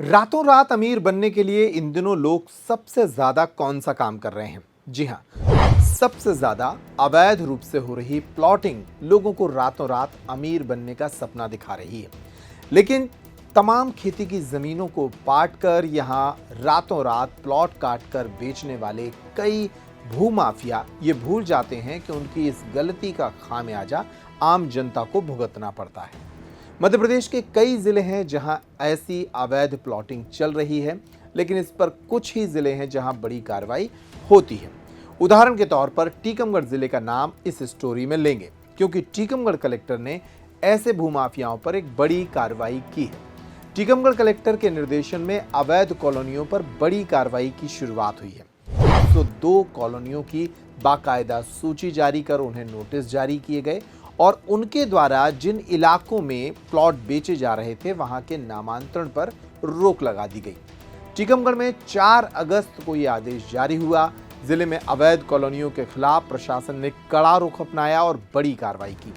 रातों रात अमीर बनने के लिए इन दिनों लोग सबसे ज्यादा कौन सा काम कर रहे हैं? जी हाँ, सबसे ज्यादा अवैध रूप से हो रही प्लॉटिंग लोगों को रातों रात अमीर बनने का सपना दिखा रही है। लेकिन तमाम खेती की जमीनों को पाट कर यहाँ रातों रात प्लॉट काट कर बेचने वाले कई भूमाफिया ये भूल जाते हैं कि उनकी इस गलती का खामियाजा आम जनता को भुगतना पड़ता है। मध्य प्रदेश के कई जिले हैं जहां ऐसी अवैध प्लॉटिंग चल रही है, लेकिन इस पर कुछ ही जिले हैं जहां बड़ी कार्रवाई होती है। उदाहरण के तौर पर टीकमगढ़ जिले का नाम इस स्टोरी में लेंगे, क्योंकि टीकमगढ़ कलेक्टर ने ऐसे भूमाफियाओं पर एक बड़ी कार्रवाई की है। टीकमगढ़ कलेक्टर के निर्देशन में अवैध कॉलोनियों पर बड़ी कार्रवाई की शुरुआत हुई है। 102 कॉलोनियों की बाकायदा सूची जारी कर उन्हें नोटिस जारी किए गए और उनके द्वारा जिन इलाकों में प्लॉट बेचे जा रहे थे वहां के नामांतरण पर रोक लगा दी गई। टीकमगढ़ में 4 अगस्त को यह आदेश जारी हुआ। जिले में अवैध कॉलोनियों के खिलाफ प्रशासन ने कड़ा रुख अपनाया और बड़ी कार्रवाई की।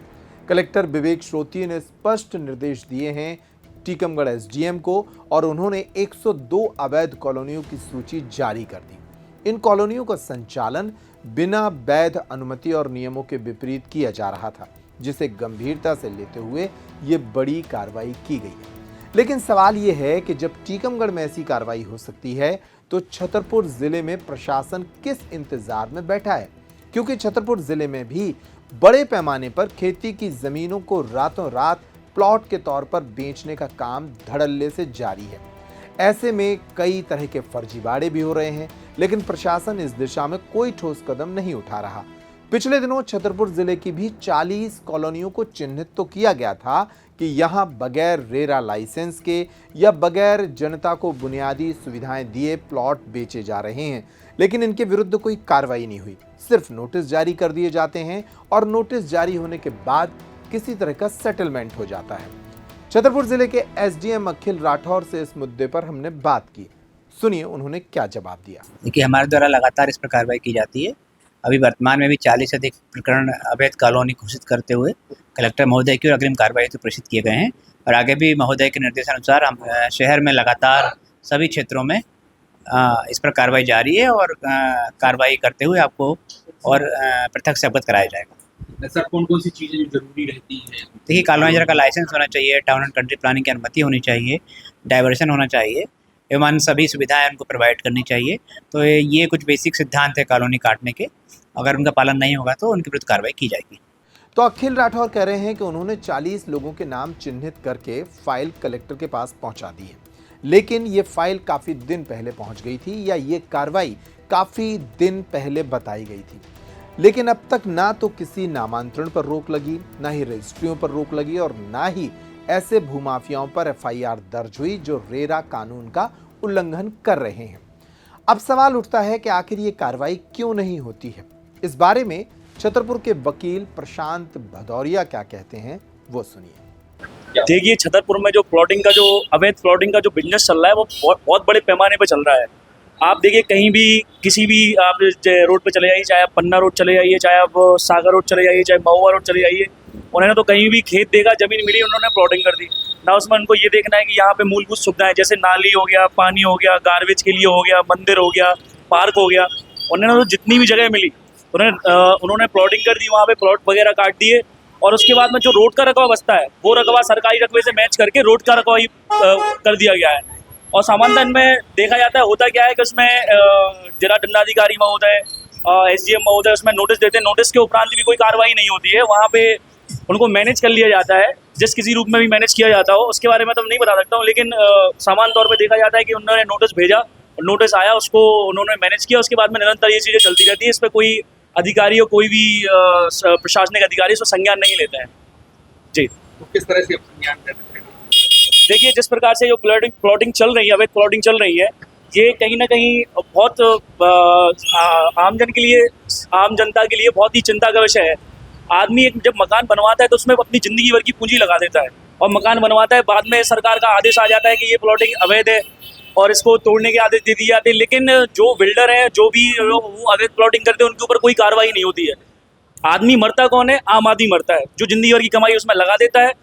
कलेक्टर विवेक श्रोतीय ने स्पष्ट निर्देश दिए हैं टीकमगढ़ एसडीएम को, और उन्होंने 102 अवैध कॉलोनियों की सूची जारी कर दी। इन कॉलोनियों का संचालन बिना वैध अनुमति और नियमों के विपरीत किया जा रहा था, जिसे गंभीरता से लेते हुए ये बड़ी कार्रवाई की गई है। लेकिन सवाल ये है कि जब टीकमगढ़ में ऐसी कार्रवाई हो सकती है तो छतरपुर जिले में प्रशासन किस इंतजार में बैठा है? क्योंकि छतरपुर जिले में भी बड़े पैमाने पर खेती की जमीनों को रातों रात प्लॉट के तौर पर बेचने का काम धड़ल्ले से जारी है। ऐसे में कई तरह के फर्जीवाड़े भी हो रहे हैं, लेकिन प्रशासन इस दिशा में कोई ठोस कदम नहीं उठा रहा। पिछले दिनों छतरपुर जिले की भी 40 कॉलोनियों को चिन्हित तो किया गया था कि यहां बगैर रेरा लाइसेंस के या बगैर जनता को बुनियादी सुविधाएं दिए प्लॉट बेचे जा रहे हैं, लेकिन इनके विरुद्ध कोई कार्रवाई नहीं हुई। सिर्फ नोटिस जारी कर दिए जाते हैं और नोटिस जारी होने के बाद किसी तरह का सेटलमेंट हो जाता है। छतरपुर जिले के एसडीएम अखिल राठौर से इस मुद्दे पर हमने बात की। सुनिए उन्होंने क्या जवाब दिया। देखिए, हमारे द्वारा लगातार इस पर कार्रवाई की जाती है। अभी वर्तमान में भी 40 से अधिक प्रकरण अवैध कॉलोनी घोषित करते हुए कलेक्टर महोदय की और अग्रिम कार्रवाई हेतु प्रेषित किए गए हैं, और आगे भी महोदय के निर्देशानुसार हम शहर में लगातार सभी क्षेत्रों में इस पर कार्रवाई जारी है और कार्रवाई करते हुए आपको और पृथक से अवगत कराया जाएगा। सर, कौन कौन सी चीज़ें जो जरूरी रहती हैं? देखिए, कॉलोनाइजर का लाइसेंस होना चाहिए, टाउन एंड कंट्री प्लानिंग की अनुमति होनी चाहिए, डाइवर्शन होना चाहिए एवं सभी सुविधाएं उनको प्रोवाइड करनी चाहिए। तो ये कुछ बेसिक सिद्धांत है कॉलोनी काटने के। अगर उनका पालन नहीं होगा तो उनके विरुद्ध कार्रवाई की जाएगी। तो अखिल राठौर कह रहे हैं कि उन्होंने 40 लोगों के नाम चिन्हित करके फाइल कलेक्टर के पास पहुंचा दी है, लेकिन ये फाइल काफी दिन पहले पहुंच गई थी या ये कार्रवाई काफी दिन पहले बताई गई थी। लेकिन अब तक ना तो किसी नामांतरण पर रोक लगी, ना ही रजिस्ट्रियों पर रोक लगी और ना ही ऐसे भूमाफियाओं पर एफआईआर दर्ज हुई जो रेरा कानून का उल्लंघन कर रहे हैं। अब सवाल उठता है कि आखिर ये कार्रवाई क्यों नहीं होती है। इस बारे में छतरपुर के वकील प्रशांत भदौरिया क्या कहते हैं, वो सुनिए। देखिए, छतरपुर में जो प्लॉटिंग का जो अवैध प्लॉटिंग का जो बिजनेस चल रहा है वो बहुत बड़े पैमाने पे चल रहा है। आप देखिए, कहीं भी किसी भी आप रोड पे चले जाइए, चाहे आप पन्ना रोड चले जाइए, चाहे आप सागर रोड चले जाइए, चाहे महुआ रोड चले जाइए, उन्होंने तो कहीं भी खेत देखा, जमीन मिली, उन्होंने प्लॉटिंग कर दी ना। उसमें उनको ये देखना है कि यहाँ पे मूलभूत सुविधाएं जैसे नाली हो गया, पानी हो गया, गार्बेज के लिए हो गया, मंदिर हो गया, पार्क हो गया, उन्होंने तो जितनी भी जगह मिली उन्होंने प्लॉटिंग कर दी, वहाँ पे प्लॉट वगैरह काट दिए। और उसके बाद में जो रोड का रकबा बचता है वो रकबा सरकारी रकबे से मैच करके रोड का रकबा ही कर दिया गया है। और सामान्यतः इनमें देखा जाता है, होता क्या है कि उसमें जिला दंडाधिकारी महोदय, एसडीएम महोदय उसमें नोटिस देते हैं। नोटिस के उपरांत भी कोई कार्रवाई नहीं होती है, वहाँ पे उनको मैनेज कर लिया जाता है, जिस किसी रूप में भी मैनेज किया जाता हो। उसके बारे में तो नहीं बता सकता हूँ, लेकिन सामान्य तौर पर देखा जाता है कि उन्होंने नोटिस भेजा, नोटिस आया, उसको उन्होंने मैनेज किया, उसके बाद में निरंतर ये चीज़ें चलती रहती है। इस पर कोई अधिकारी और कोई भी प्रशासनिक अधिकारी इसको संज्ञान नहीं लेते हैं। जी, तो किस तरह से संज्ञान करते हैं? देखिए, जिस प्रकार से जो प्लॉटिंग चल रही है, अवैध प्लॉटिंग चल रही है, ये कहीं ना कहीं बहुत आम जनता के लिए बहुत ही चिंता का विषय है। आदमी जब मकान बनवाता है तो उसमें अपनी जिंदगी भर की पूंजी लगा देता है और मकान बनवाता है, बाद में सरकार का आदेश आ जाता है कि ये प्लॉटिंग अवैध है और इसको तोड़ने के आदेश दे दिए जाते हैं। लेकिन जो बिल्डर हैं, जो भी वो अवैध प्लॉटिंग करते हैं, उनके ऊपर कोई कार्रवाई नहीं होती है। आदमी मरता कौन है? आम आदमी मरता है, जो जिंदगी भर की कमाई उसमें लगा देता है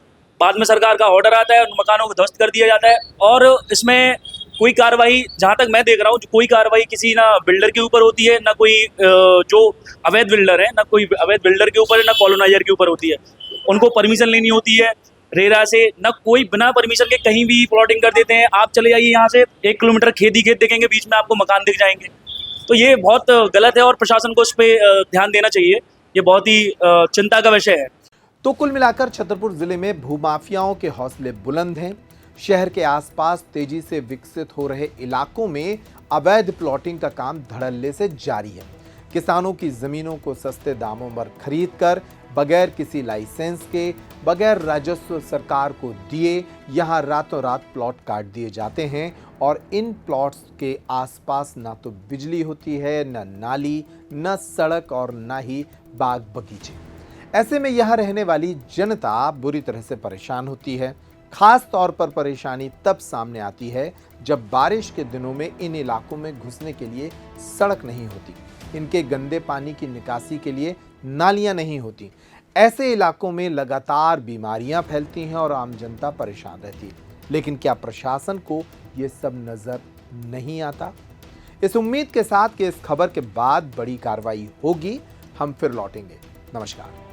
बाद में सरकार का ऑर्डर आता है, उन मकानों को ध्वस्त कर दिया जाता है और इसमें कोई कार्रवाई, जहाँ तक मैं देख रहा हूँ, कोई कार्रवाई किसी ना बिल्डर के ऊपर होती है, ना कोई जो अवैध बिल्डर है, ना कोई अवैध बिल्डर के ऊपर है, ना कॉलोनाइजर के ऊपर होती है। उनको परमिशन लेनी होती है रेरा से, ना कोई बिना परमिशन के कहीं भी प्लॉटिंग कर देते हैं। आप चले जाइए यहाँ से 1 किलोमीटर खेत ही खेत देखेंगे, बीच में आपको मकान दिख जाएंगे। तो ये बहुत गलत है और प्रशासन को इस पर ध्यान देना चाहिए। ये बहुत ही चिंता का विषय है। तो कुल मिलाकर छतरपुर जिले में भूमाफियाओं के हौसले बुलंद हैं। शहर के आसपास तेजी से विकसित हो रहे इलाकों में अवैध प्लॉटिंग का काम धड़ल्ले से जारी है। किसानों की जमीनों को सस्ते दामों पर खरीदकर बगैर किसी लाइसेंस के, बगैर राजस्व सरकार को दिए, यहां रातों रात प्लॉट काट दिए जाते हैं और इन प्लॉट्स के आसपास ना तो बिजली होती है, न नाली, न सड़क और ना ही बाग बगीचे। ऐसे में यहाँ रहने वाली जनता बुरी तरह से परेशान होती है। खास तौर पर परेशानी तब सामने आती है जब बारिश के दिनों में इन इलाकों में घुसने के लिए सड़क नहीं होती, इनके गंदे पानी की निकासी के लिए नालियां नहीं होती। ऐसे इलाकों में लगातार बीमारियां फैलती हैं और आम जनता परेशान रहती है। लेकिन क्या प्रशासन को ये सब नजर नहीं आता? इस उम्मीद के साथ कि इस खबर के बाद बड़ी कार्रवाई होगी, हम फिर लौटेंगे। नमस्कार।